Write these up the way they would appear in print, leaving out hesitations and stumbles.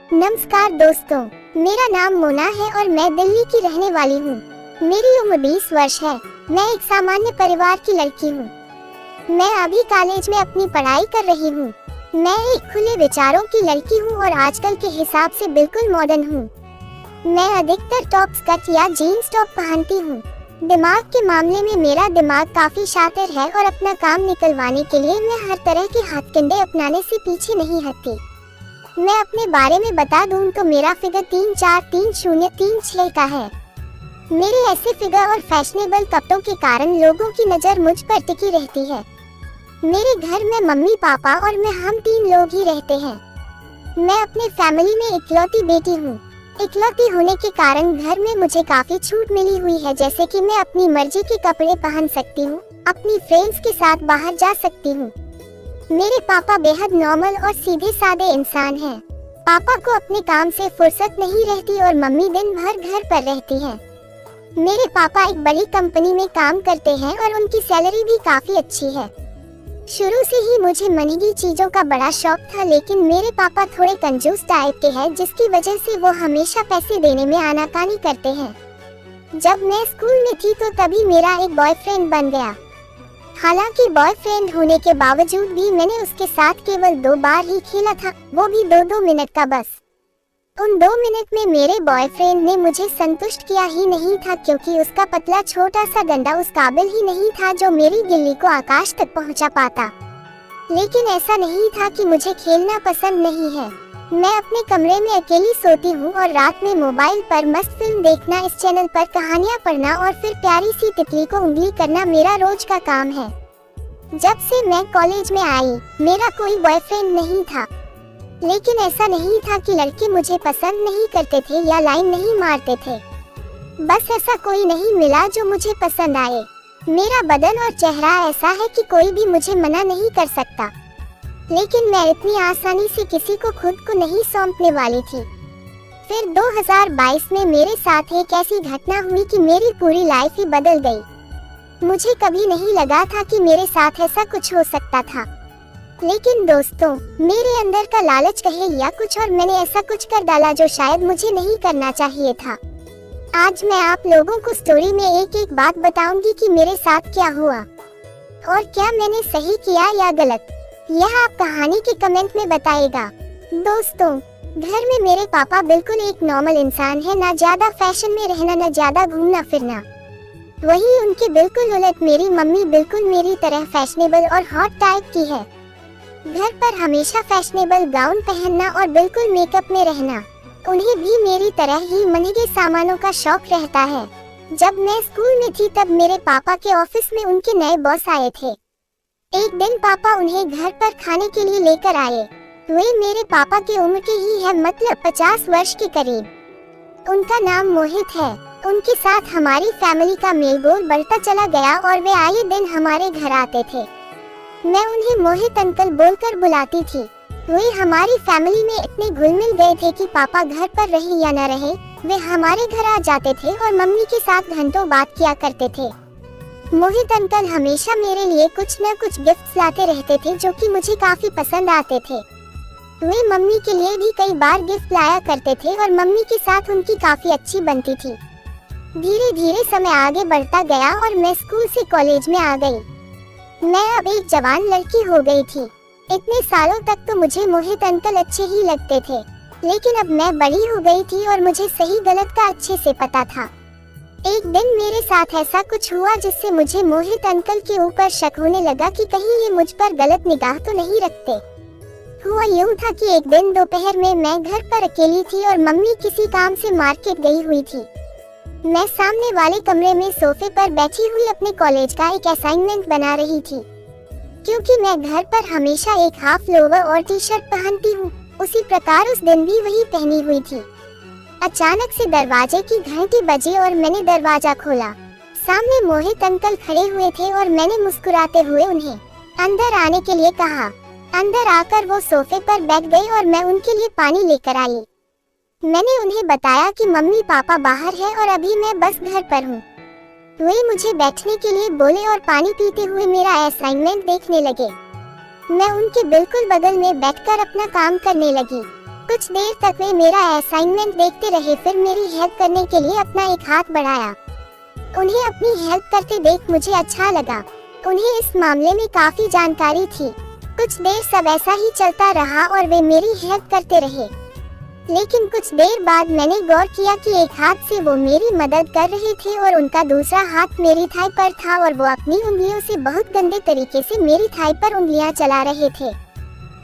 नमस्कार दोस्तों, मेरा नाम मोना है और मैं दिल्ली की रहने वाली हूँ। मेरी उम्र 20 वर्ष है। मैं एक सामान्य परिवार की लड़की हूँ। मैं अभी कॉलेज में अपनी पढ़ाई कर रही हूँ। मैं एक खुले विचारों की लड़की हूँ और आजकल के हिसाब से बिल्कुल मॉडर्न हूँ। मैं अधिकतर टॉप स्कर्ट या जीन्स टॉप पहनती हूँ। दिमाग के मामले में मेरा दिमाग काफी शातिर है और अपना काम निकलवाने के लिए मैं हर तरह के हथकंडे अपनाने से पीछे नहीं हटती। मैं अपने बारे में बता दूं तो मेरा फिगर 3'4", 3'0", 3'6" का है। मेरे ऐसे फिगर और फैशनेबल कपड़ों के कारण लोगों की नज़र मुझ पर टिकी रहती है। मेरे घर में मम्मी पापा और हम 3 लोग ही रहते हैं। मैं अपने फैमिली में इकलौती बेटी हूँ। इकलौती होने के कारण घर में मुझे काफी छूट मिली हुई है, जैसे कि मैं अपनी मर्जी के कपड़े पहन सकती हूँ, अपनी फ्रेंड्स के साथ बाहर जा सकती हूँ। मेरे पापा बेहद नॉर्मल और सीधे सादे इंसान हैं। पापा को अपने काम से फुर्सत नहीं रहती और मम्मी दिन भर घर पर रहती है। मेरे पापा एक बड़ी कंपनी में काम करते हैं और उनकी सैलरी भी काफी अच्छी है। शुरू से ही मुझे महंगी चीजों का बड़ा शौक था, लेकिन मेरे पापा थोड़े कंजूस टाइप के हैं, जिसकी वजह से वो हमेशा पैसे देने में आनाकानी करते हैं। जब मैं स्कूल में थी तो तभी मेरा एक बॉयफ्रेंड बन गया। हालांकि बॉयफ्रेंड होने के बावजूद भी मैंने उसके साथ केवल 2 बार ही खेला था, वो भी 2-2 मिनट का बस। उन 2 मिनट में मेरे बॉयफ्रेंड ने मुझे संतुष्ट किया ही नहीं था, क्योंकि उसका पतला छोटा सा डंडा उस काबिल ही नहीं था जो मेरी गिल्ली को आकाश तक पहुंचा पाता। लेकिन ऐसा नहीं था कि मुझे खेलना पसंद नहीं है। मैं अपने कमरे में अकेली सोती हूँ और रात में मोबाइल पर मस्त फिल्म देखना, इस चैनल पर कहानियाँ पढ़ना और फिर प्यारी सी तितली को उंगली करना मेरा रोज का काम है। जब से मैं कॉलेज में आई, मेरा कोई बॉयफ्रेंड नहीं था। लेकिन ऐसा नहीं था कि लड़के मुझे पसंद नहीं करते थे या लाइन नहीं मारते थे। बस ऐसा कोई नहीं मिला जो मुझे पसंद आए। मेरा बदन और चेहरा ऐसा है कि कोई भी मुझे मना नहीं कर सकता। लेकिन मैं इतनी आसानी से किसी को खुद को नहीं सौंपने वाली थी। फिर 2022 में मेरे साथ एक ऐसी घटना हुई कि मेरी पूरी लाइफ ही बदल गई। मुझे कभी नहीं लगा था कि मेरे साथ ऐसा कुछ हो सकता था। लेकिन दोस्तों, मेरे अंदर का लालच कहे या कुछ और, मैंने ऐसा कुछ कर डाला जो शायद मुझे नहीं करना चाहिए था। आज मैं आप लोगों को स्टोरी में एक एक बात बताऊंगी कि मेरे साथ क्या हुआ और क्या मैंने सही किया या गलत। यह आप कहानी के कमेंट में बताएगा। दोस्तों, घर में मेरे पापा बिल्कुल एक नॉर्मल इंसान है, ना ज्यादा फैशन में रहना, ना ज्यादा घूमना फिरना। वही उनके बिल्कुल उलट मेरी मम्मी बिल्कुल मेरी तरह फैशनेबल और हॉट टाइप की है। घर पर हमेशा फैशनेबल गाउन पहनना और बिल्कुल मेकअप में रहना। उन्हें भी मेरी तरह ही महंगे सामानों का शौक रहता है। जब मैं स्कूल में थी तब मेरे पापा के ऑफिस में उनके नए बॉस आए थे। एक दिन पापा उन्हें घर पर खाने के लिए लेकर आए। वे मेरे पापा की उम्र के ही है, मतलब 50 वर्ष के करीब। उनका नाम मोहित है। उनके साथ हमारी फैमिली का मेलजोल बढ़ता चला गया और वे आए दिन हमारे घर आते थे। मैं उन्हें मोहित अंकल बोलकर बुलाती थी। वे हमारी फैमिली में इतने घुल मिल गए थे कि पापा घर पर रहे या न रहे, वे हमारे घर आ जाते थे और मम्मी के साथ घंटों बात किया करते थे। मोहित अंकल हमेशा मेरे लिए कुछ न कुछ गिफ्ट्स लाते रहते थे जो कि मुझे काफी पसंद आते थे। वे मम्मी के लिए भी कई बार गिफ्ट लाया करते थे और मम्मी के साथ उनकी काफी अच्छी बनती थी। धीरे धीरे समय आगे बढ़ता गया और मैं स्कूल से कॉलेज में आ गई। मैं अब एक जवान लड़की हो गई थी। इतने सालों तक तो मुझे मोहित अंकल अच्छे ही लगते थे, लेकिन अब मैं बड़ी हो गई थी और मुझे सही गलत का अच्छे से पता था। एक दिन मेरे साथ ऐसा कुछ हुआ जिससे मुझे मोहित अंकल के ऊपर शक होने लगा कि कहीं ये मुझ पर गलत निगाह तो नहीं रखते। हुआ यूं था कि एक दिन दोपहर में मैं घर पर अकेली थी और मम्मी किसी काम से मार्केट गई हुई थी। मैं सामने वाले कमरे में सोफे पर बैठी हुई अपने कॉलेज का एक असाइनमेंट बना रही थी। क्योंकि मैं घर पर हमेशा एक हाफ लोवर और टी-शर्ट पहनती हूँ, उसी प्रकार उस दिन भी वही पहनी हुई थी। अचानक से दरवाजे की घंटी बजी और मैंने दरवाजा खोला। सामने मोहित अंकल खड़े हुए थे और मैंने मुस्कुराते हुए उन्हें अंदर आने के लिए कहा। अंदर आकर वो सोफे पर बैठ गए और मैं उनके लिए पानी लेकर आई। मैंने उन्हें बताया कि मम्मी पापा बाहर हैं और अभी मैं बस घर पर हूँ। वे मुझे बैठने के लिए बोले और पानी पीते हुए मेरा असाइनमेंट देखने लगे। मैं उनके बिल्कुल बगल में बैठकर अपना काम करने लगी। कुछ देर तक वे मेरा असाइनमेंट देखते रहे, फिर मेरी हेल्प करने के लिए अपना एक हाथ बढ़ाया। उन्हें अपनी हेल्प करते देख मुझे अच्छा लगा। उन्हें इस मामले में काफी जानकारी थी। कुछ देर सब ऐसा ही चलता रहा और वे मेरी हेल्प करते रहे। लेकिन कुछ देर बाद मैंने गौर किया कि एक हाथ से वो मेरी मदद कर रहे थे और उनका दूसरा हाथ मेरी थाई पर था और वो अपनी उंगलियों से बहुत गंदे तरीके से मेरी थाई पर उंगलियां चला रहे थे।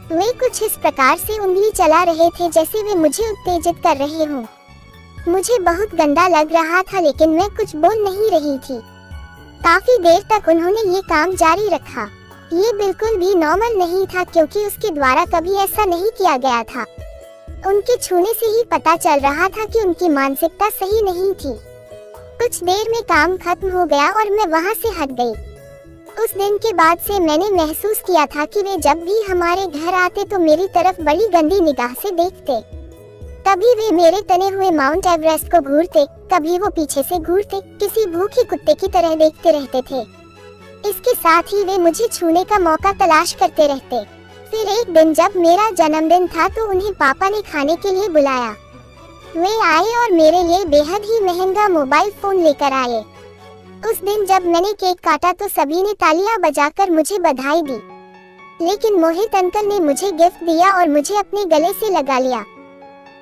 वे कुछ इस प्रकार से उंगली चला रहे थे जैसे वे मुझे उत्तेजित कर रहे हों। मुझे बहुत गंदा लग रहा था, लेकिन मैं कुछ बोल नहीं रही थी। काफी देर तक उन्होंने ये काम जारी रखा। ये बिल्कुल भी नॉर्मल नहीं था, क्योंकि उसके द्वारा कभी ऐसा नहीं किया गया था। उनके छूने से ही पता चल रहा था कि उनकी मानसिकता सही नहीं थी। कुछ देर में काम खत्म हो गया और मैं वहाँ से हट गई। उस दिन के बाद से मैंने महसूस किया था कि वे जब भी हमारे घर आते तो मेरी तरफ बड़ी गंदी निगाह से देखते। कभी वे मेरे तने हुए माउंट एवरेस्ट को घूरते, कभी वो पीछे से घूरते, किसी भूखे कुत्ते की तरह देखते रहते थे। इसके साथ ही वे मुझे छूने का मौका तलाश करते रहते। फिर एक दिन जब मेरा जन्मदिन था तो उन्हें पापा ने खाने के लिए बुलाया। वे आए और मेरे लिए बेहद ही महंगा मोबाइल फोन लेकर आए। उस दिन जब मैंने केक काटा तो सभी ने तालियां बजाकर मुझे बधाई दी। लेकिन मोहित अंकल ने मुझे गिफ्ट दिया और मुझे अपने गले से लगा लिया।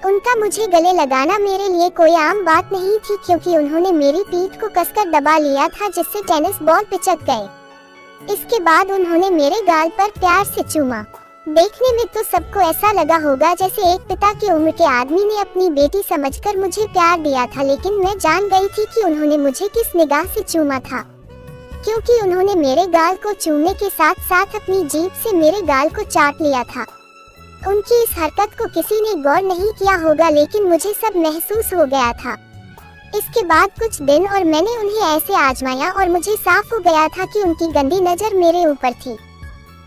उनका मुझे गले लगाना मेरे लिए कोई आम बात नहीं थी, क्योंकि उन्होंने मेरी पीठ को कसकर दबा लिया था जिससे टेनिस बॉल पिचक गए। इसके बाद उन्होंने मेरे गाल पर प्यार से चूमा। देखने में तो सबको ऐसा लगा होगा जैसे एक पिता की उम्र के आदमी ने अपनी बेटी समझकर मुझे प्यार दिया था, लेकिन मैं जान गई थी कि उन्होंने मुझे किस निगाह से चूमा था, क्योंकि उन्होंने मेरे गाल को चूमने के साथ साथ अपनी जीभ से मेरे गाल को चाट लिया था। उनकी इस हरकत को किसी ने गौर नहीं किया होगा, लेकिन मुझे सब महसूस हो गया था। इसके बाद कुछ दिन और मैंने उन्हें ऐसे आजमाया और मुझे साफ हो गया था कि उनकी गंदी नजर मेरे ऊपर थी।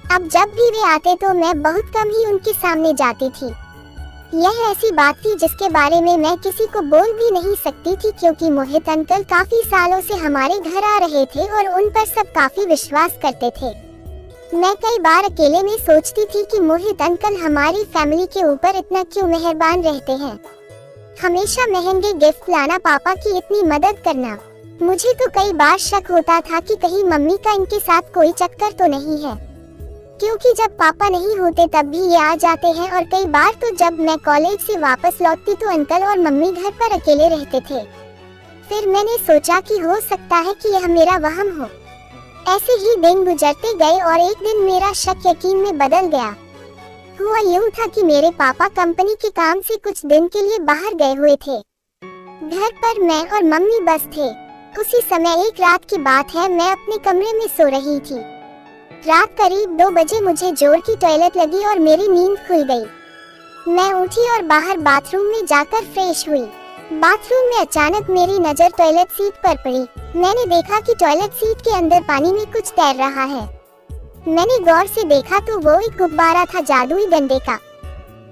अब जब भी वे आते तो मैं बहुत कम ही उनके सामने जाती थी। यह ऐसी बात थी जिसके बारे में मैं किसी को बोल भी नहीं सकती थी, क्योंकि मोहित अंकल काफी सालों से हमारे घर आ रहे थे और उन पर सब काफी विश्वास करते थे। मैं कई बार अकेले में सोचती थी कि मोहित अंकल हमारी फैमिली के ऊपर इतना क्यों मेहरबान रहते हैं। हमेशा महंगे गिफ्ट लाना, पापा की इतनी मदद करना। मुझे तो कई बार शक होता था कि कहीं मम्मी का इनके साथ कोई चक्कर तो नहीं है, क्योंकि जब पापा नहीं होते तब भी ये आ जाते हैं। और कई बार तो जब मैं कॉलेज से वापस लौटती तो अंकल और मम्मी घर पर अकेले रहते थे। फिर मैंने सोचा कि हो सकता है कि यह मेरा वहम हो। ऐसे ही दिन गुजरते गए और एक दिन मेरा शक यकीन में बदल गया। हुआ यूं था कि मेरे पापा कंपनी के काम से कुछ दिन के लिए बाहर गए हुए थे। घर पर मैं और मम्मी बस थे। उसी समय एक रात की बात है, मैं अपने कमरे में सो रही थी। रात करीब 2 बजे मुझे जोर की टॉयलेट लगी और मेरी नींद खुल गई। मैं उठी और बाहर बाथरूम में जाकर फ्रेश हुई। बाथरूम में अचानक मेरी नजर टॉयलेट सीट पर पड़ी। मैंने देखा कि टॉयलेट सीट के अंदर पानी में कुछ तैर रहा है। मैंने गौर से देखा तो वो एक गुब्बारा था, जादुई डंडे का।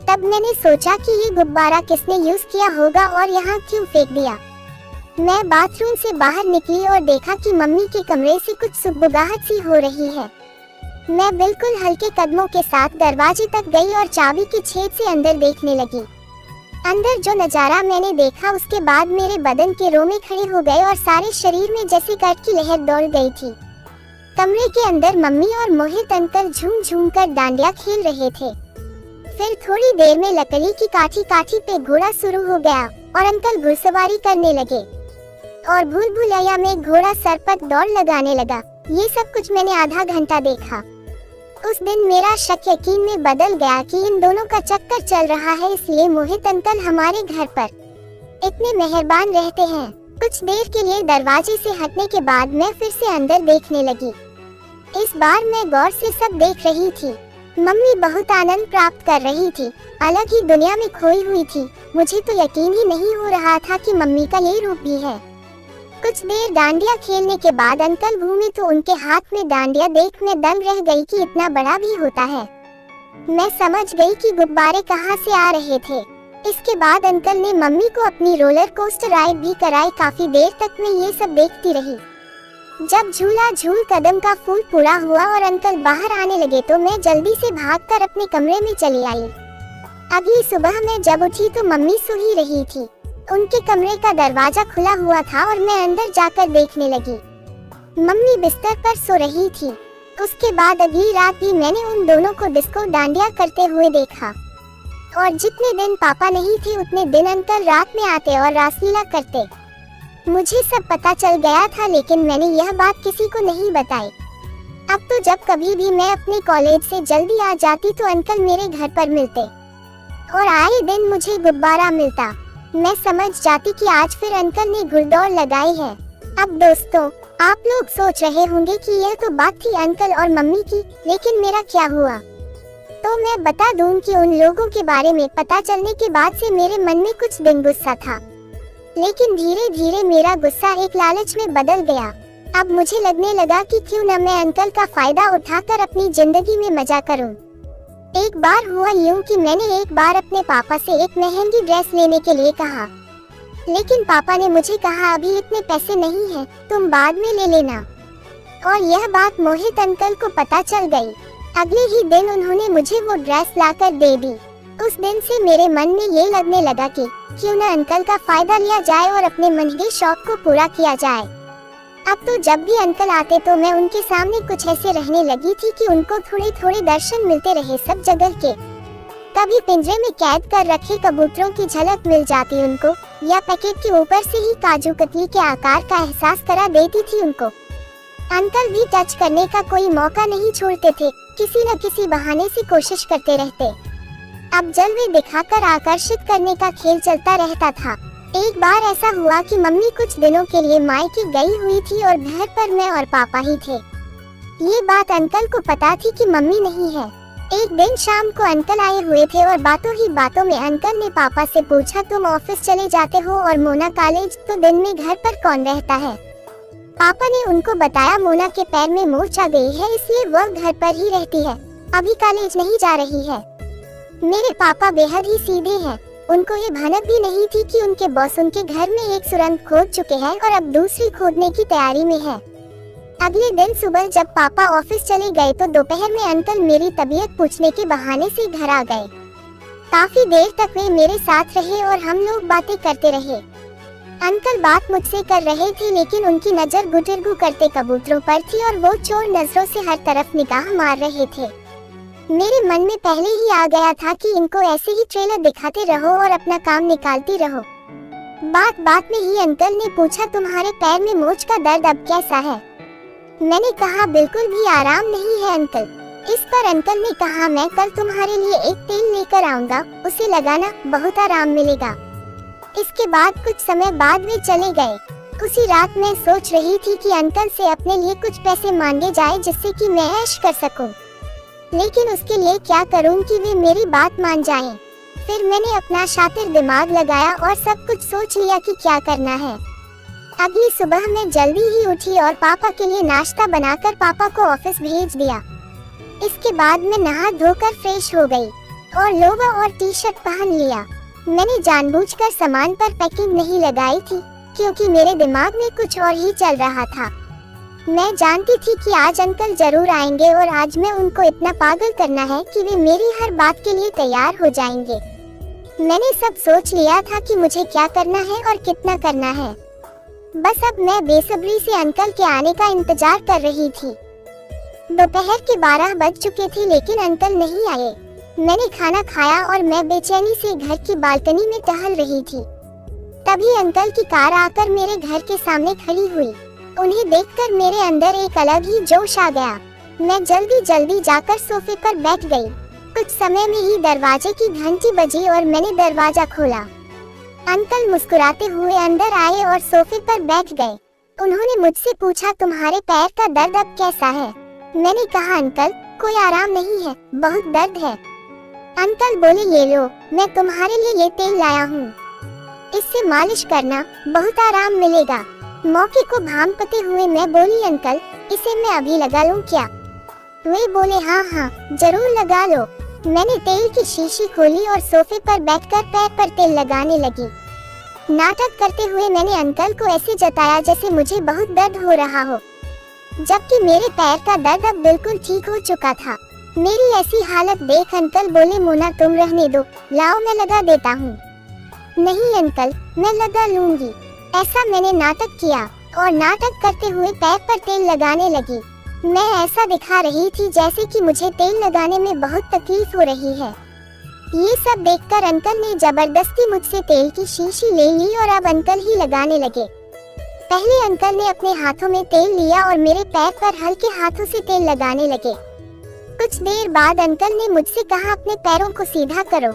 तब मैंने सोचा कि ये गुब्बारा किसने यूज किया होगा और यहाँ क्यों फेंक दिया। मैं बाथरूम से बाहर निकली और देखा कि मम्मी के कमरे से कुछ सुगबुगाहट सी हो रही है। मैं बिल्कुल हल्के कदमों के साथ दरवाजे तक गई और चाबी के छेद से अंदर देखने लगी। अंदर जो नजारा मैंने देखा, उसके बाद मेरे बदन के रोमे खड़े हो गए और सारे शरीर में जैसे कर्क की लहर दौड़ गई थी। कमरे के अंदर मम्मी और मोहित अंकल झूम झूम कर डांडिया खेल रहे थे। फिर थोड़ी देर में लकड़ी की काठी पे घोड़ा शुरू हो गया और अंकल घुड़सवारी करने लगे और भूल भुलैया में घोड़ा सर पर दौड़ लगाने लगा। ये सब कुछ मैंने आधा घंटा देखा। उस दिन मेरा शक यकीन में बदल गया कि इन दोनों का चक्कर चल रहा है, इसलिए मोहित अंकल हमारे घर पर इतने मेहरबान रहते हैं। कुछ देर के लिए दरवाजे से हटने के बाद मैं फिर से अंदर देखने लगी। इस बार मैं गौर से सब देख रही थी। मम्मी बहुत आनंद प्राप्त कर रही थी, अलग ही दुनिया में खोई हुई थी। मुझे तो यकीन ही नहीं हो रहा था कि मम्मी का यही रूप भी है। कुछ देर डांडिया खेलने के बाद अंकल घूमे तो उनके हाथ में डांडिया देख मैं दंग रह गई कि इतना बड़ा भी होता है। मैं समझ गई कि गुब्बारे कहाँ से आ रहे थे। इसके बाद अंकल ने मम्मी को अपनी रोलर कोस्टर राइड भी कराई। काफी देर तक मैं ये सब देखती रही। जब झूला झूल कदम का फूल पूरा हुआ और अंकल बाहर आने लगे तो मैं जल्दी से भागकर अपने कमरे में चली आई। अगली सुबह मैं जब उठी तो मम्मी सो ही रही थी। उनके कमरे का दरवाजा खुला हुआ था और मैं अंदर जाकर देखने लगी। मम्मी बिस्तर पर सो रही थी। उसके बाद अगली रात भी मैंने उन दोनों को डिस्को डांडिया करते हुए देखा। और जितने दिन पापा नहीं थे उतने दिन अंकल रात में आते और रासलीला करते। मुझे सब पता चल गया था, लेकिन मैंने यह बात किसी को नहीं बताई। अब तो जब कभी भी मैं अपने कॉलेज से जल्दी आ जाती तो अंकल मेरे घर पर मिलते और आए दिन मुझे गुब्बारा मिलता। मैं समझ जाती कि आज फिर अंकल ने घुड़दौड़ लगाई है। अब दोस्तों, आप लोग सोच रहे होंगे कि यह तो बात थी अंकल और मम्मी की, लेकिन मेरा क्या हुआ? तो मैं बता दूं कि उन लोगों के बारे में पता चलने के बाद से मेरे मन में कुछ दिन गुस्सा था, लेकिन धीरे धीरे मेरा गुस्सा एक लालच में बदल गया। अब मुझे लगने लगा कि क्यों न मैं अंकल का फायदा उठाकर अपनी जिंदगी में मजा करूं। एक बार हुआ यूं कि मैंने एक बार अपने पापा से एक महंगी ड्रेस लेने के लिए कहा, लेकिन पापा ने मुझे कहा अभी इतने पैसे नहीं हैं, तुम बाद में ले लेना। और यह बात मोहित अंकल को पता चल गई। अगले ही दिन उन्होंने मुझे वो ड्रेस लाकर दे दी। उस दिन से मेरे मन में ये लगने लगा कि क्यों न अंकल का फायदा लिया जाए और अपने महंगे शौक को पूरा किया जाए। अब तो जब भी अंकल आते तो मैं उनके सामने कुछ ऐसे रहने लगी थी कि उनको थोड़े थोड़े दर्शन मिलते रहे सब जगह के। कभी पिंजरे में कैद कर रखे कबूतरों की झलक मिल जाती उनको, या पैकेट के ऊपर से ही काजू कतली के आकार का एहसास करा देती थी उनको। अंकल भी टच करने का कोई मौका नहीं छोड़ते थे, किसी न किसी बहाने से कोशिश करते रहते। अब जलवे दिखाकर आकर्षित करने का खेल चलता रहता था। एक बार ऐसा हुआ कि मम्मी कुछ दिनों के लिए मायके गई हुई थी और घर पर मैं और पापा ही थे। ये बात अंकल को पता थी कि मम्मी नहीं है। एक दिन शाम को अंकल आए हुए थे और बातों ही बातों में अंकल ने पापा से पूछा, तुम ऑफिस चले जाते हो और मोना कॉलेज, तो दिन में घर पर कौन रहता है? पापा ने उनको बताया मोना के पैर में मोच आ गई है, इसलिए वह घर पर ही रहती है, अभी कॉलेज नहीं जा रही है। मेरे पापा बेहद ही सीधे हैं। उनको ये भनक भी नहीं थी कि उनके बॉस उनके घर में एक सुरंग खोद चुके हैं और अब दूसरी खोदने की तैयारी में है। अगले दिन सुबह जब पापा ऑफिस चले गए तो दोपहर में अंकल मेरी तबीयत पूछने के बहाने से घर आ गए। काफी देर तक वे मेरे साथ रहे और हम लोग बातें करते रहे। अंकल बात मुझसे कर रहे थे, लेकिन उनकी नजर गुटरगु करते कबूतरों पर थी और वो चोर नजरों से हर तरफ निगाह मार रहे थे। मेरे मन में पहले ही आ गया था कि इनको ऐसे ही ट्रेलर दिखाते रहो और अपना काम निकालती रहो। बात बात में ही अंकल ने पूछा, तुम्हारे पैर में मोच का दर्द अब कैसा है? मैंने कहा, बिल्कुल भी आराम नहीं है अंकल। इस पर अंकल ने कहा, मैं कल तुम्हारे लिए एक तेल लेकर आऊंगा, उसे लगाना, बहुत आराम मिलेगा। इसके बाद कुछ समय बाद वे चले गए। उसी रात मैं सोच रही थी कि अंकल से अपने लिए कुछ पैसे मांगे जाए जिससे कि मैं ऐश कर सकूं, लेकिन उसके लिए क्या करूं कि वे मेरी बात मान जाएं। फिर मैंने अपना शातिर दिमाग लगाया और सब कुछ सोच लिया कि क्या करना है। अगली सुबह मैं जल्दी ही उठी और पापा के लिए नाश्ता बनाकर पापा को ऑफिस भेज दिया। इसके बाद मैं नहा धोकर फ्रेश हो गई और लोवर और टी शर्ट पहन लिया। मैंने जानबूझकर सामान पर पैकिंग नहीं लगाई थी, क्योंकि मेरे दिमाग में कुछ और ही चल रहा था। मैं जानती थी कि आज अंकल जरूर आएंगे और आज मैं उनको इतना पागल करना है कि वे मेरी हर बात के लिए तैयार हो जाएंगे। मैंने सब सोच लिया था कि मुझे क्या करना है और कितना करना है। बस अब मैं बेसब्री से अंकल के आने का इंतजार कर रही थी। दोपहर के 12 बज चुके थे, लेकिन अंकल नहीं आए। मैंने खाना खाया और मैं बेचैनी से घर की बालकनी में टहल रही थी। तभी अंकल की कार आकर मेरे घर के सामने खड़ी हुई। उन्हें देखकर मेरे अंदर एक अलग ही जोश आ गया। मैं जल्दी जल्दी जाकर सोफे पर बैठ गई। कुछ समय में ही दरवाजे की घंटी बजी और मैंने दरवाजा खोला। अंकल मुस्कुराते हुए अंदर आए और सोफे पर बैठ गए। उन्होंने मुझसे पूछा, तुम्हारे पैर का दर्द अब कैसा है? मैंने कहा, अंकल कोई आराम नहीं है, बहुत दर्द है। अंकल बोले, ये लो, मैं तुम्हारे लिए ये तेल लाया हूँ, इससे मालिश करना, बहुत आराम मिलेगा। मौके को भांपते हुए मैं बोली, अंकल इसे मैं अभी लगा लूं क्या? वे बोले, हाँ हाँ जरूर लगा लो। मैंने तेल की शीशी खोली और सोफे पर बैठकर पैर पर तेल लगाने लगी। नाटक करते हुए मैंने अंकल को ऐसे जताया जैसे मुझे बहुत दर्द हो रहा हो, जबकि मेरे पैर का दर्द अब बिल्कुल ठीक हो चुका था। मेरी ऐसी हालत देख अंकल बोले, मोना तुम रहने दो, लाओ मैं लगा देता हूँ। नहीं अंकल, मैं लगा लूंगी। ऐसा मैंने नाटक किया और नाटक करते हुए पैर पर तेल लगाने लगी। मैं ऐसा दिखा रही थी जैसे कि मुझे तेल लगाने में बहुत तकलीफ हो रही है। ये सब देखकर अंकल ने जबरदस्ती मुझसे तेल की शीशी ले ली और अब अंकल ही लगाने लगे। पहले अंकल ने अपने हाथों में तेल लिया और मेरे पैर पर हल्के हाथों से तेल लगाने लगे। कुछ देर बाद अंकल ने मुझसे कहा, अपने पैरों को सीधा करो,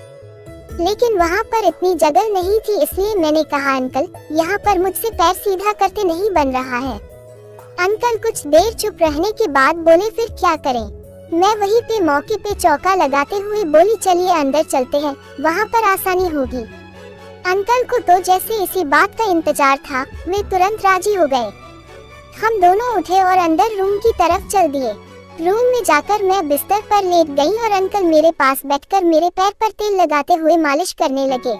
लेकिन वहाँ पर इतनी जगह नहीं थी, इसलिए मैंने कहा, अंकल यहाँ पर मुझसे पैर सीधा करते नहीं बन रहा है। अंकल कुछ देर चुप रहने के बाद बोले, फिर क्या करें? मैं वहीं पे मौके पे चौका लगाते हुए बोली, चलिए अंदर चलते हैं, वहाँ पर आसानी होगी। अंकल को तो जैसे इसी बात का इंतजार था, वे तुरंत राजी हो गए। हम दोनों उठे और अंदर रूम की तरफ चल दिए। रूम में जाकर मैं बिस्तर पर लेट गई और अंकल मेरे पास बैठकर मेरे पैर पर तेल लगाते हुए मालिश करने लगे।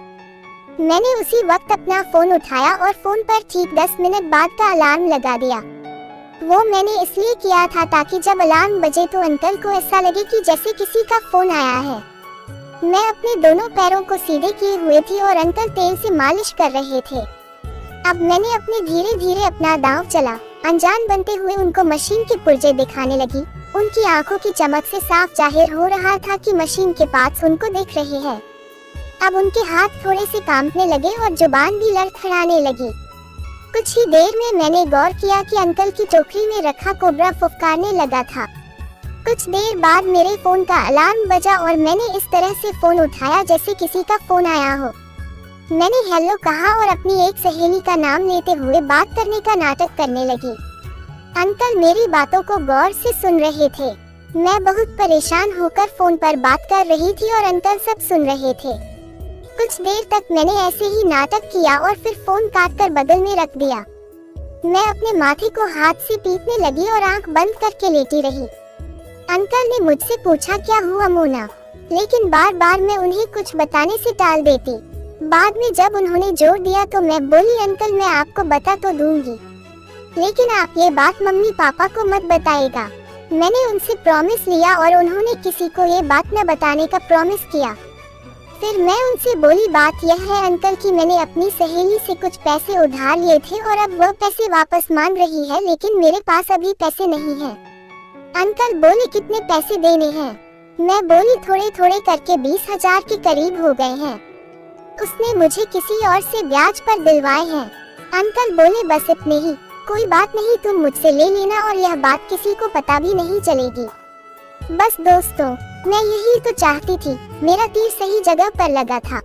मैंने उसी वक्त अपना फोन उठाया और फोन पर ठीक 10 मिनट बाद का अलार्म लगा दिया। वो मैंने इसलिए किया था ताकि जब अलार्म बजे तो अंकल को ऐसा लगे कि जैसे किसी का फोन आया है। मैं अपने दोनों पैरों को सीधे किए हुए थी और अंकल तेल से मालिश कर रहे थे। अब मैंने अपने धीरे धीरे अपना दांव चला। अनजान बनते हुए उनको मशीन के पुर्जे दिखाने लगी। उनकी आंखों की चमक से साफ जाहिर हो रहा था कि मशीन के पास उनको देख रहे हैं। अब उनके हाथ थोड़े से कांपने लगे और जुबान भी लड़खड़ाने लगी। कुछ ही देर में मैंने गौर किया कि अंकल की टोकरी में रखा कोबरा फुफकारने लगा था। कुछ देर बाद मेरे फोन का अलार्म बजा और मैंने इस तरह से फोन उठाया जैसे किसी का फोन आया हो। मैंने हेलो कहा और अपनी एक सहेली का नाम लेते हुए बात करने का नाटक करने लगी। अंकल मेरी बातों को गौर से सुन रहे थे। मैं बहुत परेशान होकर फोन पर बात कर रही थी और अंकल सब सुन रहे थे। कुछ देर तक मैंने ऐसे ही नाटक किया और फिर फोन काटकर बगल में रख दिया। मैं अपने माथे को हाथ से पीटने लगी और आंख बंद करके लेटी रही। अंकल ने मुझसे पूछा, क्या हुआ मोना? लेकिन बार बार मैं उन्हें कुछ बताने से टाल देती। बाद में जब उन्होंने जोर दिया तो मैं बोली, अंकल मैं आपको बता तो दूंगी, लेकिन आप ये बात मम्मी पापा को मत बताएगा। मैंने उनसे प्रॉमिस लिया और उन्होंने किसी को ये बात न बताने का प्रॉमिस किया। फिर मैं उनसे बोली, बात यह है अंकल कि मैंने अपनी सहेली से कुछ पैसे उधार लिए थे और अब वह पैसे वापस मांग रही है, लेकिन मेरे पास अभी पैसे नहीं हैं। अंकल बोले, कितने पैसे देने हैं? मैं बोली, थोड़े थोड़े करके 20,000 के करीब हो गए हैं। उसने मुझे किसी और से ब्याज पर दिलवाए हैं। अंकल बोले, बस इतने ही, कोई बात नहीं, तुम मुझसे ले लेना और यह बात किसी को पता भी नहीं चलेगी। बस दोस्तों, मैं यही तो चाहती थी। मेरा तीर सही जगह पर लगा था।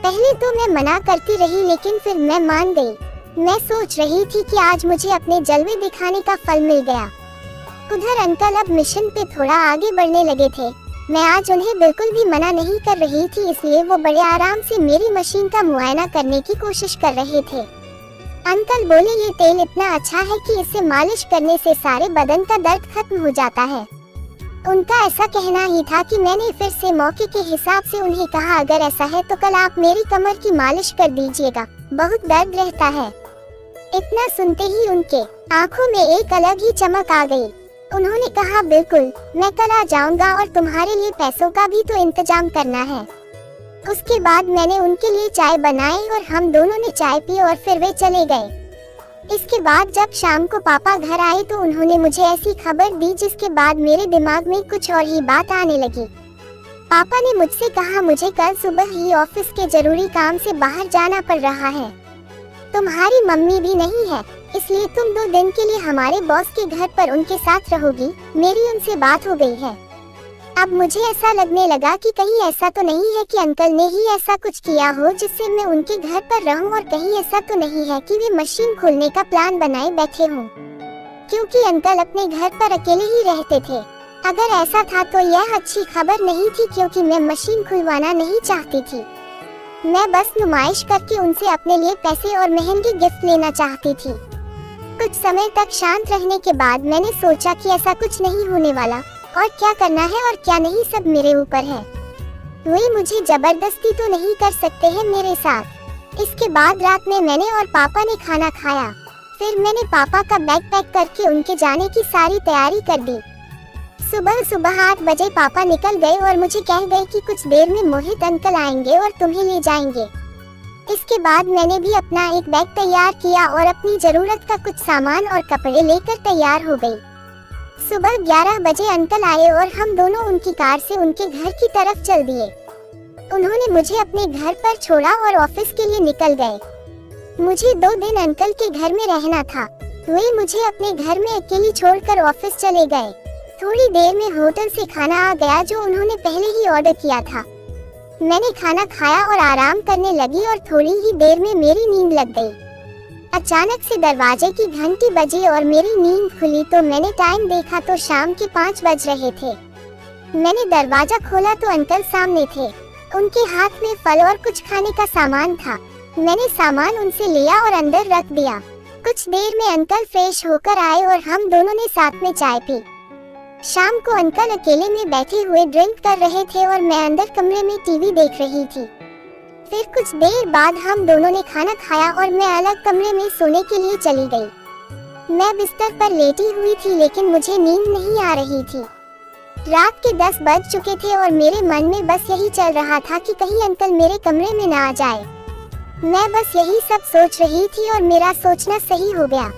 पहले तो मैं मना करती रही, लेकिन फिर मैं मान गई। मैं सोच रही थी कि आज मुझे अपने जलवे दिखाने का फल मिल गया। उधर अंकल अब मिशन पे थोड़ा आगे बढ़ने लगे थे। मैं आज उन्हें बिल्कुल भी मना नहीं कर रही थी, इसलिए वो बड़े आराम से मेरी मशीन का मुआयना करने की कोशिश कर रहे थे। अंकल बोले, ये तेल इतना अच्छा है कि इसे मालिश करने से सारे बदन का दर्द खत्म हो जाता है। उनका ऐसा कहना ही था कि मैंने फिर से मौके के हिसाब से उन्हें कहा, अगर ऐसा है तो कल आप मेरी कमर की मालिश कर दीजिएगा, बहुत दर्द रहता है। इतना सुनते ही उनके आंखों में एक अलग ही चमक आ गई। उन्होंने कहा, बिल्कुल, मैं कल आ जाऊंगा और तुम्हारे लिए पैसों का भी तो इंतजाम करना है। उसके बाद मैंने उनके लिए चाय बनाई और हम दोनों ने चाय पी और फिर वे चले गए। इसके बाद जब शाम को पापा घर आए तो उन्होंने मुझे ऐसी खबर दी जिसके बाद मेरे दिमाग में कुछ और ही बात आने लगी। पापा ने मुझसे कहा, मुझे कल सुबह ही ऑफिस के जरूरी काम से बाहर जाना पड़ रहा है। तुम्हारी मम्मी भी नहीं है, इसलिए तुम 2 दिन के लिए हमारे बॉस के घर पर उनके साथ रहोगी। मेरी उनसे बात हो गई है। अब मुझे ऐसा लगने लगा कि कहीं ऐसा तो नहीं है कि अंकल ने ही ऐसा कुछ किया हो जिससे मैं उनके घर पर रहूं, और कहीं ऐसा तो नहीं है कि वे मशीन खोलने का प्लान बनाए बैठे हों, क्योंकि अंकल अपने घर पर अकेले ही रहते थे। अगर ऐसा था तो यह अच्छी खबर नहीं थी, क्योंकि मैं मशीन खुलवाना नहीं चाहती थी। मैं बस नुमाइश करके उनसे अपने लिए पैसे और महंगे गिफ्ट लेना चाहती थी। कुछ समय तक शांत रहने के बाद मैंने सोचा कि ऐसा कुछ नहीं होने वाला, और क्या करना है और क्या नहीं सब मेरे ऊपर है। वे मुझे जबरदस्ती तो नहीं कर सकते हैं मेरे साथ। इसके बाद रात में मैंने और पापा ने खाना खाया। फिर मैंने पापा का बैग पैक करके उनके जाने की सारी तैयारी कर दी। सुबह सुबह 8 बजे पापा निकल गए और मुझे कह गए कि कुछ देर में मोहित अंकल आएंगे और तुम्हें ले जाएंगे। इसके बाद मैंने भी अपना एक बैग तैयार किया और अपनी जरूरत का कुछ सामान और कपड़े लेकर तैयार हो गई। सुबह 11 बजे अंकल आए और हम दोनों उनकी कार से उनके घर की तरफ चल दिए। उन्होंने मुझे अपने घर पर छोड़ा और ऑफिस के लिए निकल गए। मुझे 2 दिन अंकल के घर में रहना था। वे मुझे अपने घर में अकेली छोड़कर ऑफिस चले गए। थोड़ी देर में होटल से खाना आ गया जो उन्होंने पहले ही ऑर्डर किया था। मैंने खाना खाया और आराम करने लगी और थोड़ी ही देर में मेरी नींद लग गई। अचानक से दरवाजे की घंटी बजी और मेरी नींद खुली तो मैंने टाइम देखा तो शाम के 5 बज रहे थे। मैंने दरवाजा खोला तो अंकल सामने थे। उनके हाथ में फल और कुछ खाने का सामान था। मैंने सामान उनसे लिया और अंदर रख दिया। कुछ देर में अंकल फ्रेश होकर आए और हम दोनों ने साथ में चाय पी। शाम को अंकल अकेले में बैठे हुए ड्रिंक कर रहे थे और मैं अंदर कमरे में टीवी देख रही थी। फिर कुछ देर बाद हम दोनों ने खाना खाया और मैं अलग कमरे में सोने के लिए चली गई। मैं बिस्तर पर लेटी हुई थी लेकिन मुझे नींद नहीं आ रही थी। रात के 10 बज चुके थे और मेरे मन में बस यही चल रहा था कि कहीं अंकल मेरे कमरे में ना आ जाए। मैं बस यही सब सोच रही थी और मेरा सोचना सही हो गया।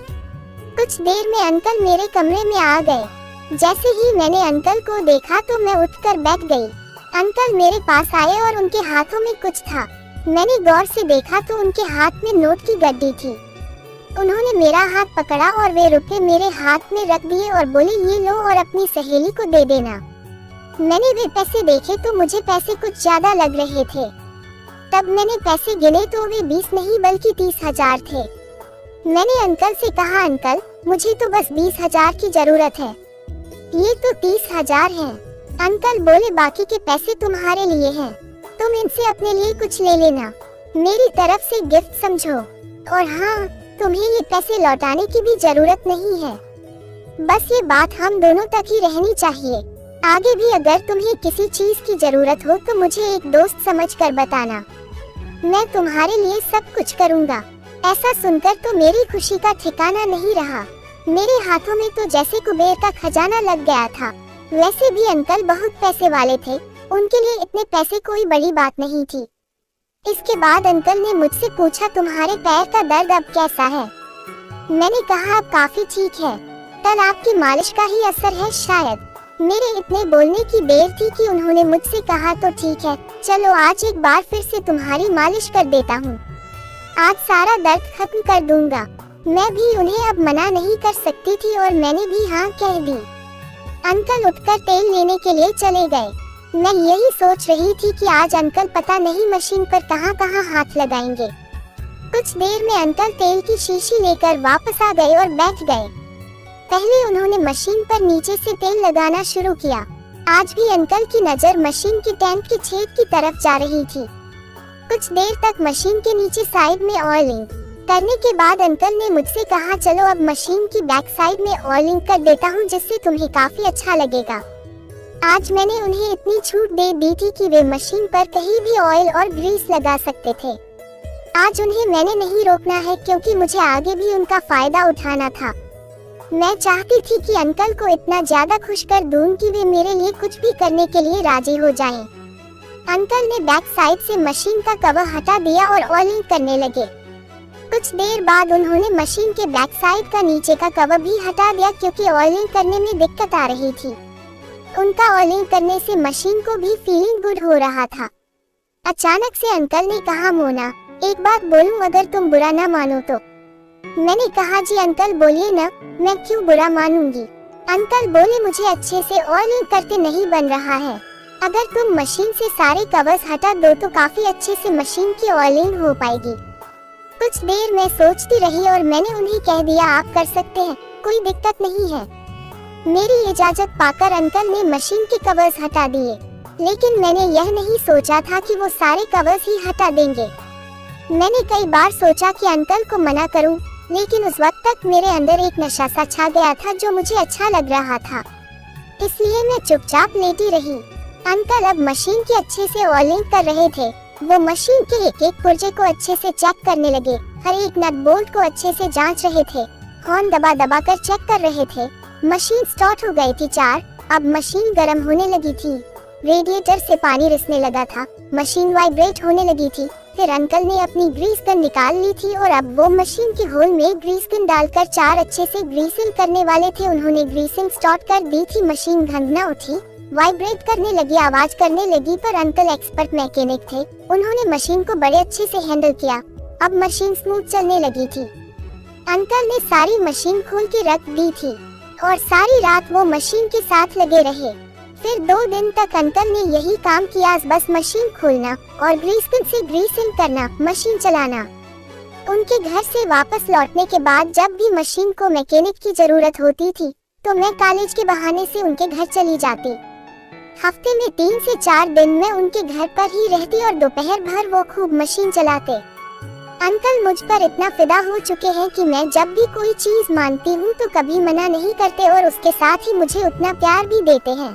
कुछ देर में अंकल मेरे कमरे में आ गए। जैसे ही मैंने अंकल को देखा तो मैं उठकर बैठ गई। अंकल मेरे पास आए और उनके हाथों में कुछ था। मैंने गौर से देखा तो उनके हाथ में नोट की गड्डी थी। उन्होंने मेरा हाथ पकड़ा और वे रुपए मेरे हाथ में रख दिए और बोले, ये लो और अपनी सहेली को दे देना। मैंने वे पैसे देखे तो मुझे पैसे कुछ ज्यादा लग रहे थे। तब मैंने पैसे गिने तो वे 20 नहीं बल्कि 30,000 थे। मैंने अंकल से कहा, अंकल मुझे तो बस 20,000 की जरूरत है। ये तो 30,000 हैं। अंकल बोले, बाकी के पैसे तुम्हारे लिए हैं, तुम इनसे अपने लिए कुछ ले लेना, मेरी तरफ से गिफ्ट समझो। और हाँ, तुम्हें ये पैसे लौटाने की भी जरूरत नहीं है। बस ये बात हम दोनों तक ही रहनी चाहिए। आगे भी अगर तुम्हें किसी चीज की जरूरत हो तो मुझे एक दोस्त समझकर बताना। मैं तुम्हारे लिए सब कुछ करूँगा। ऐसा सुनकर तो मेरी खुशी का ठिकाना नहीं रहा। मेरे हाथों में तो जैसे कुबेर का खजाना लग गया था। वैसे भी अंकल बहुत पैसे वाले थे, उनके लिए इतने पैसे कोई बड़ी बात नहीं थी। इसके बाद अंकल ने मुझसे पूछा, तुम्हारे पैर का दर्द अब कैसा है? मैंने कहा, अब काफी ठीक है, कल आपकी मालिश का ही असर है शायद। मेरे इतने बोलने की देर थी कि उन्होंने मुझसे कहा, तो ठीक है, चलो आज एक बार फिर से तुम्हारी मालिश कर देता हूँ। आज सारा दर्द खत्म कर दूंगा। मैं भी उन्हें अब मना नहीं कर सकती थी और मैंने भी हाँ कह दी। अंकल उठकर तेल लेने के लिए चले गए। मैं यही सोच रही थी कि आज अंकल पता नहीं मशीन पर कहाँ कहाँ हाथ लगाएंगे। कुछ देर में अंकल तेल की शीशी लेकर वापस आ गए और बैठ गए। पहले उन्होंने मशीन पर नीचे से तेल लगाना शुरू किया। आज भी अंकल की नजर मशीन की टैंक के छेद की तरफ जा रही थी। कुछ देर तक मशीन के नीचे साइड में ऑयलिंग करने के बाद अंकल ने मुझसे कहा, चलो अब मशीन की बैक साइड में ऑयलिंग कर देता हूँ, जिससे तुम्हें काफी अच्छा लगेगा। आज मैंने उन्हें इतनी छूट दे दी थी कि वे मशीन पर कहीं भी ऑयल और ग्रीस लगा सकते थे। आज उन्हें मैंने नहीं रोकना है क्योंकि मुझे आगे भी उनका फायदा उठाना था। मैं चाहती थी कि अंकल को इतना ज्यादा खुश कर दूं कि वे मेरे लिए कुछ भी करने के लिए राजी हो जाएं। अंकल ने बैक साइड से मशीन का कवर हटा दिया और ऑयलिंग करने लगे। कुछ देर बाद उन्होंने मशीन के बैक साइड का नीचे का कवर भी हटा दिया क्योंकि ऑयलिंग करने में दिक्कत आ रही थी। उनका ऑयलिंग करने से मशीन को भी फीलिंग गुड हो रहा था। अचानक से अंकल ने कहा, मोना एक बात बोलूं, अगर तुम बुरा ना मानो तो। मैंने कहा, जी अंकल बोलिए ना, मैं क्यों बुरा मानूंगी। अंकल बोले, मुझे अच्छे से ऑयलिंग करते नहीं बन रहा है। अगर तुम मशीन से सारे कवर्स हटा दो तो काफी अच्छे से मशीन की ऑयलिंग हो पाएगी। कुछ देर मैं सोचती रही और मैंने उन्हें कह दिया, आप कर सकते हैं, कोई दिक्कत नहीं है। मेरी इजाजत पाकर अंकल ने मशीन के कवर्स हटा दिए, लेकिन मैंने यह नहीं सोचा था कि वो सारे कवर्स ही हटा देंगे। मैंने कई बार सोचा कि अंकल को मना करूं, लेकिन उस वक्त तक मेरे अंदर एक नशा सा छा गया था जो मुझे अच्छा लग रहा था, इसलिए मैं चुपचाप लेटी रही। अंकल अब मशीन की अच्छे से ऑयलिंग कर रहे थे। वो मशीन के एक एक पुर्जे को अच्छे से चेक करने लगे, हर एक नट बोल्ट को अच्छे से जांच रहे थे, हॉर्न दबा दबा कर चेक कर रहे थे। मशीन स्टार्ट हो गई थी 4, अब मशीन गर्म होने लगी थी। रेडिएटर से पानी रिसने लगा था। मशीन वाइब्रेट होने लगी थी। फिर अंकल ने अपनी ग्रीस गन निकाल ली थी और अब वो मशीन के होल में ग्रीस गन डालकर 4 अच्छे से ग्रीसिंग करने वाले थे। उन्होंने ग्रीसिंग स्टार्ट कर दी थी। मशीन घंटना उठी, वाइब्रेट करने लगी, आवाज करने लगी, पर अंकल एक्सपर्ट मैकेनिक थे। उन्होंने मशीन को बड़े अच्छे से हैंडल किया। अब मशीन स्मूथ चलने लगी थी। अंकल ने सारी मशीन खोल के रख दी थी और सारी रात वो मशीन के साथ लगे रहे। फिर 2 दिन तक अंकल ने यही काम किया, बस मशीन खोलना और ग्रीस गन से ग्रीसिंग करना, मशीन चलाना। उनके घर से वापस लौटने के बाद जब भी मशीन को मैकेनिक की जरूरत होती थी तो मैं कॉलेज के बहाने से उनके घर चली जाती। हफ्ते में 3 से 4 दिन मैं उनके घर पर ही रहती और दोपहर भर वो खूब मशीन चलाते। अंकल मुझ पर इतना फिदा हो चुके हैं कि मैं जब भी कोई चीज मांगती हूँ तो कभी मना नहीं करते और उसके साथ ही मुझे उतना प्यार भी देते हैं।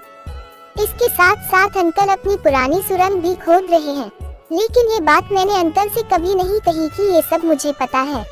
इसके साथ साथ अंकल अपनी पुरानी सुरंग भी खोद रहे हैं, लेकिन ये बात मैंने अंकल से कभी नहीं कही कि ये सब मुझे पता है।